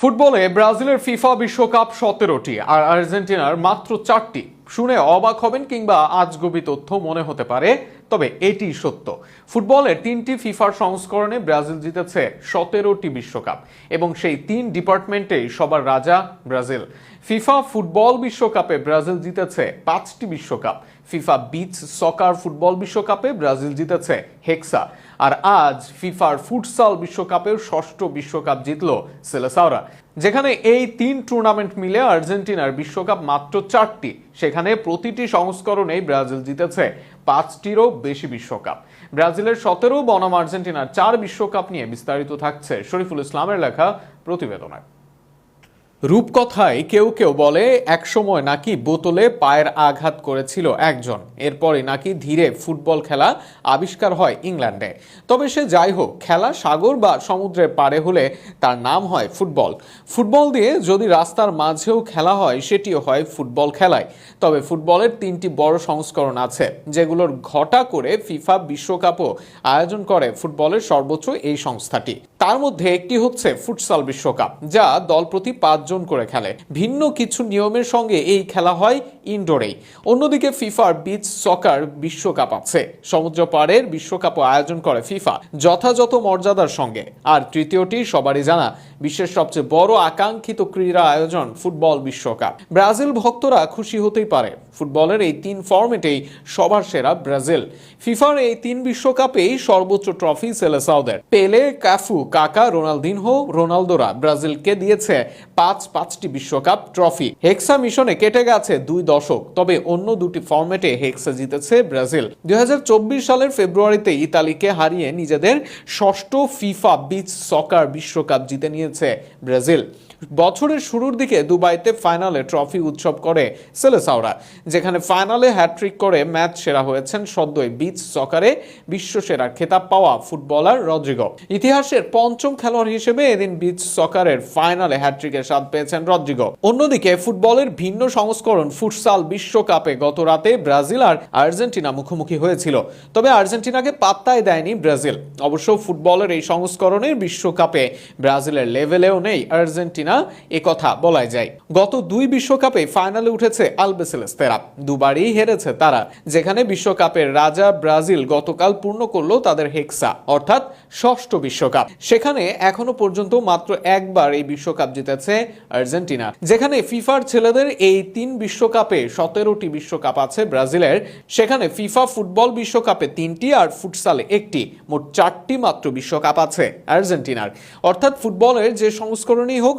ফুটবলে ব্রাজিলের ফিফা বিশ্বকাপ 17টি আর আর্জেন্টিনার মাত্র 4টি। শুনে অবাক হবেন কিংবা আজগুবি তথ্য মনে হতে পারে, তবে এটি সত্য। ফুটবলের 3টি ফিফার সংস্করণে ব্রাজিল জিতেছে 17টি বিশ্বকাপ এবং সেই 3 ডিপার্টমেন্টেই সবার রাজা ব্রাজিল। ফিফা ফুটবল বিশ্বকাপে ব্রাজিল জিতেছে 5টি বিশ্বকাপ। ফিফা বিচ সকার ফুটবল বিশ্বকাপে ব্রাজিল জিতেছে হেক্সা। আর আজ ফিফার ফুটসাল বিশ্বকাপের 6ষ্ঠ বিশ্বকাপ জিতল সেলেসাওরা। যেখানে এই 3 টুর্নামেন্ট মিলে আর্জেন্টিনার বিশ্বকাপ মাত্র 4টি, সেখানে প্রতিটি সংস্করণেই ব্রাজিল জিতেছে 5টিরও বেশি বিশ্বকাপ। ব্রাজিলের 17 বনাম আর্জেন্টিনার 4 বিশ্বকাপ নিয়ে বিস্তারিত থাকছে শরীফুল ইসলামের লেখা প্রতিবেদনে। রূপকথায় কেউ কেউ বলে একসময় নাকি বোতলে পায়ের আঘাত করেছিল একজন, এরপরে নাকি ধীরে ফুটবল খেলা আবিষ্কার হয় ইংল্যান্ডে। তবে সে যাই হোক, খেলা সাগর বা সমুদ্রের পাড়ে হলে তার নাম হয় ফুটবল। ফুটবল দিয়ে যদি রাস্তার মাঝেও খেলা হয়, সেটিও হয় ফুটবল খেলায়। তবে ফুটবলের 3টি বড় সংস্করণ আছে, যেগুলোর ঘটা করে ফিফা বিশ্বকাপও আয়োজন করে ফুটবলের সর্বোচ্চ এই সংস্থাটি। তার মধ্যে একটি হচ্ছে ফুটসাল বিশ্বকাপ, যা দল প্রতি 5 জন করে খেলে। ভিন্ন কিছু নিয়মের সঙ্গে এই খেলা হয় ইনডোরেই। অন্যদিকে ফিফার বিচ সকার বিশ্বকাপ আছে, সমুদ্র পাড়ের বিশ্বকাপও আয়োজন করে ফিফা যথাযথ মর্যাদার সঙ্গে। আর তৃতীয়টি সবারই জানা, বিশ্বের সবচেয়ে বড় আকাঙ্ক্ষিত ক্রীড়া আয়োজন ফুটবল বিশ্বকাপ। ব্রাজিল ভক্তরা খুশি হতেই পারে, ফুটবলের এই 3 ফরম্যাটেই সবার সেরা ব্রাজিল। ফিফার এই 3 বিশ্বকাপেই সর্বোচ্চ ট্রফি সেলেসাওদের। পেলে, কাফু, কাকা, রোনালদিনহো, রোনালদোরা ব্রাজিলকে দিয়েছে 5টি বিশ্বকাপ ট্রফি। হেক্সা মিশনে কেটে গেছে 2 দশক, তবে অন্য 2টি ফরম্যাটে হেক্সা জিতেছে ব্রাজিল। 2024 সালের ফেব্রুয়ারিতে ইতালিকে হারিয়ে নিজেদের 6ষ্ঠ ফিফা বিচ সকার বিশ্বকাপ জিতে নিয়েছে ব্রাজিল। বছরের শুরুর দিকে দুবাইতে ফাইনালে ট্রফি উৎসব করে সেলেসাওরা, যেখানে ফাইনালে হ্যাট্রিক করে ম্যাচ সেরা হয়েছেন সদ্যই বিচ সকারে বিশ্বসেরার খেতাব পাওয়া ফুটবলার রদ্রিগো। ইতিহাসের 5ম খেলোয়াড় হিসেবে এদিন বিচ সকারের ফাইনালে হ্যাট্রিকের স্বাদ পেয়েছেন রদ্রিগো। অন্যদিকে ফুটবলের ভিন্ন সংস্করণ ফুটসাল বিশ্বকাপে গত রাতে ব্রাজিল আর আর্জেন্টিনা মুখোমুখি হয়েছিল, তবে আর্জেন্টিনাকে পাত্তাই দেয়নি ব্রাজিল। অবশ্য ফুটবলের এই সংস্করণের বিশ্বকাপে ব্রাজিলের লেভেলেও নেই আর্জেন্টিনা, একথা বলাই যায়। গত 2 বিশ্বকাপে ফাইনালে উঠেছে আলবিসেলেস্তেরা, দুবারই হেরেছে তারা। যেখানে বিশ্বকাপের রাজা ব্রাজিল গতকাল পূর্ণ করলো তাদের হেক্সা, অর্থাৎ 6ষ্ঠ বিশ্বকাপ। সেখানে এখনো পর্যন্ত মাত্র একবার এই বিশ্বকাপ জিতেছে আর্জেন্টিনা। যেখানে ফিফার ছেলেদের এই 3 বিশ্বকাপে 17টি বিশ্বকাপ আছে ব্রাজিলের, সেখানে ফিফা ফুটবল বিশ্বকাপে 3টি আর ফুটসালে 1টি, মোট 4টি মাত্র বিশ্বকাপ আছে আর্জেন্টিনার। অর্থাৎ ফুটবলের যে সংস্করণই হোক,